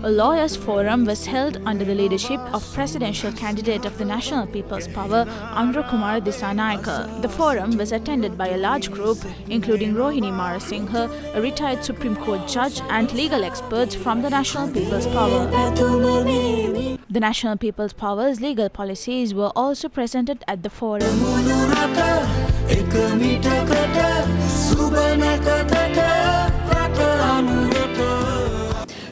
A lawyers' forum was held under the leadership of presidential candidate of the National People's Power, Andhra Kumar Dissanayake. The forum was attended by a large group, including Rohini Marasinghe, a retired Supreme Court judge, and legal experts from the National People's Power. The National People's Power's legal policies were also presented at the forum.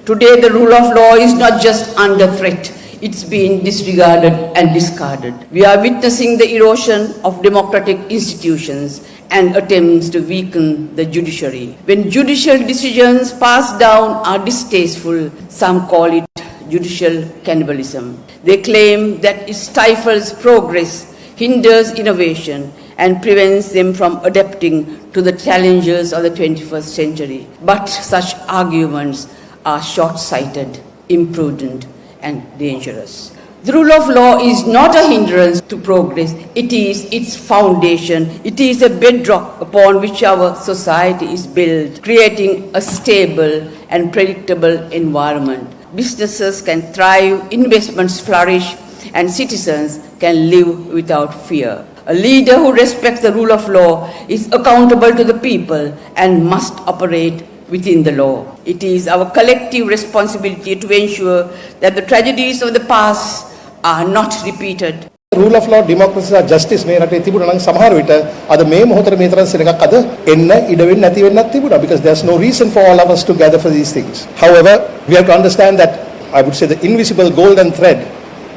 Today, the rule of law is not just under threat, it's been disregarded and discarded. We are witnessing the erosion of democratic institutions and attempts to weaken the judiciary. When judicial decisions passed down are distasteful, some call it judicial cannibalism. They claim that it stifles progress, hinders innovation, and prevents them from adapting to the challenges of the 21st century. But such arguments are short-sighted, imprudent, and dangerous. The rule of law is not a hindrance to progress. It is its foundation. It is a bedrock upon which our society is built, creating a stable and predictable environment. Businesses can thrive, investments flourish, and citizens can live without fear. A leader who respects the rule of law is accountable to the people and must operate within the law. It is our collective responsibility to ensure that the tragedies of the past are not repeated. Rule of law, democracy, justice මේ රටේ තිබුණා නම් සමහර විට අද මේ මොහොතේ මේ තරම් සෙනඟක් අද එන්න ඉඩ වෙන්නේ නැති වෙන්නත් තිබුණා because there's no reason for all of us to gather for these things. However, we have to understand that I would say the invisible golden thread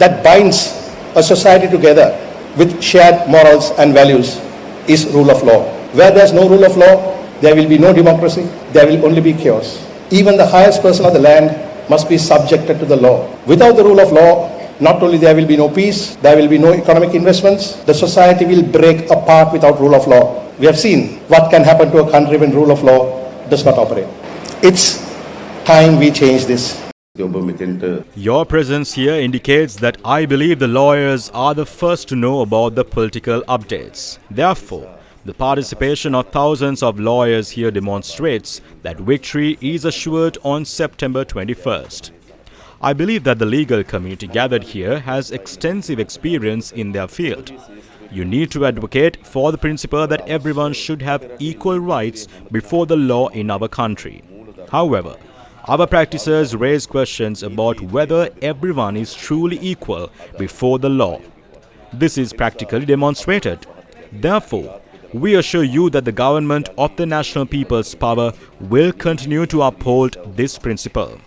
that binds a society together with shared morals and values is rule of law. Where there's no rule of law, there will be no democracy, there will only be chaos. Even the highest person of the land must be subjected to the law. Without the rule of law, not only there will be no peace, there will be no economic investments, the society will break apart without rule of law. We have seen what can happen to a country when rule of law does not operate. It's time we change this. Your presence here indicates that I believe the lawyers are the first to know about the political updates. Therefore, the participation of thousands of lawyers here demonstrates that victory is assured on September 21st. I believe that the legal community gathered here has extensive experience in their field. You need to advocate for the principle that everyone should have equal rights before the law in our country. However, our practitioners raise questions about whether everyone is truly equal before the law. This is practically demonstrated. Therefore, we assure you that the government of the National People's Power will continue to uphold this principle.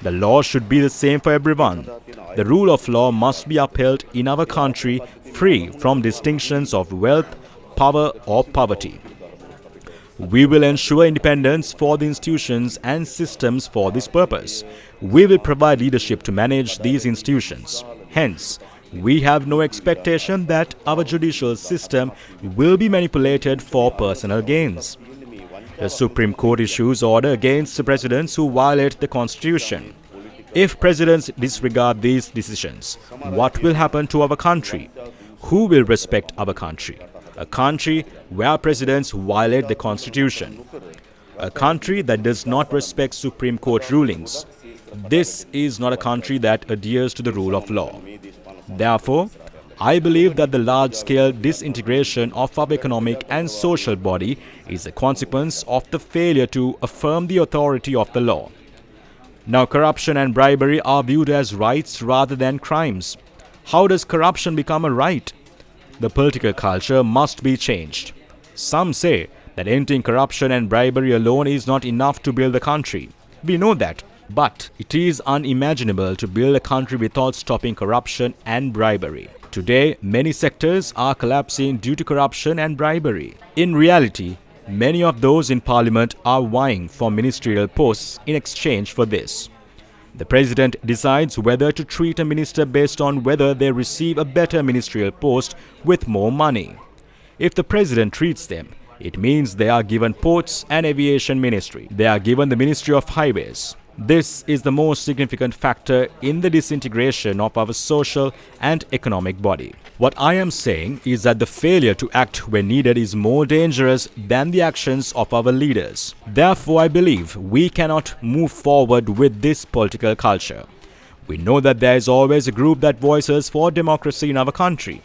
The law should be the same for everyone. The rule of law must be upheld in our country free from distinctions of wealth, power or poverty. We will ensure independence for the institutions and systems for this purpose. We will provide leadership to manage these institutions. Hence, we have no expectation that our judicial system will be manipulated for personal gains. The Supreme Court issues order against the presidents who violate the Constitution. If presidents disregard these decisions, what will happen to our country? Who will respect our country? A country where presidents violate the Constitution. A country that does not respect Supreme Court rulings. This is not a country that adheres to the rule of law. Therefore, I believe that the large-scale disintegration of our economic and social body is a consequence of the failure to affirm the authority of the law. Now, corruption and bribery are viewed as rights rather than crimes. How does corruption become a right? The political culture must be changed. Some say that ending corruption and bribery alone is not enough to build a country. We know that. But it is unimaginable to build a country without stopping corruption and bribery. Today, many sectors are collapsing due to corruption and bribery. In reality, many of those in parliament are vying for ministerial posts in exchange for this. The president decides whether to treat a minister based on whether they receive a better ministerial post with more money. If the president treats them, it means they are given ports and aviation ministry. They are given the Ministry of Highways. This is the most significant factor in the disintegration of our social and economic body. What I am saying is that the failure to act when needed is more dangerous than the actions of our leaders. Therefore, I believe we cannot move forward with this political culture. We know that there is always a group that voices for democracy in our country.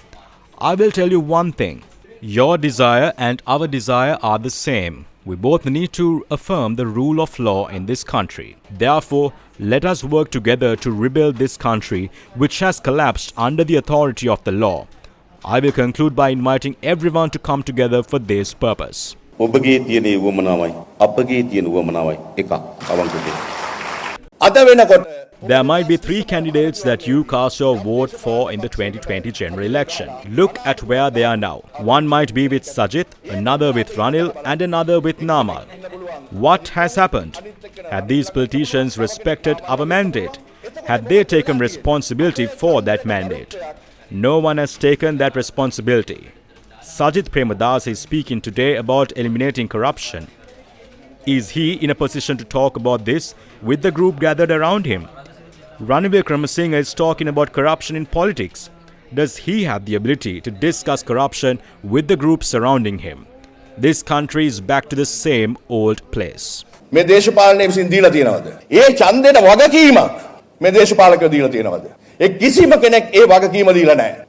I will tell you one thing. Your desire and our desire are the same. We both need to affirm the rule of law in this country. Therefore, let us work together to rebuild this country which has collapsed under the authority of the law. I will conclude by inviting everyone to come together for this purpose. ඔබගේ තියෙන වමනාවයි අපගේ තියෙන වමනාවයි එකක් අවංකව. අද වෙනකොට There might be 3 candidates that you cast your vote for in the 2020 general election. Look at where they are now. One might be with Sajid, another with Ranil, and another with Namal. What has happened? Had these politicians respected our mandate? Had they taken responsibility for that mandate? No one has taken that responsibility. Sajid Premadas is speaking today about eliminating corruption. Is he in a position to talk about this with the group gathered around him? Ranil Wickremesinghe is talking about corruption in politics. Does he have the ability to discuss corruption with the group surrounding him? This country is back to the same old place. මේ දේශපාලනයේ විසින් දීලා තියෙනවද? ඒ ඡන්දේට වගකීමක් මේ දේශපාලකයෝ දීලා තියෙනවද? ඒ කිසිම කෙනෙක් ඒ වගකීම දීලා නැහැ.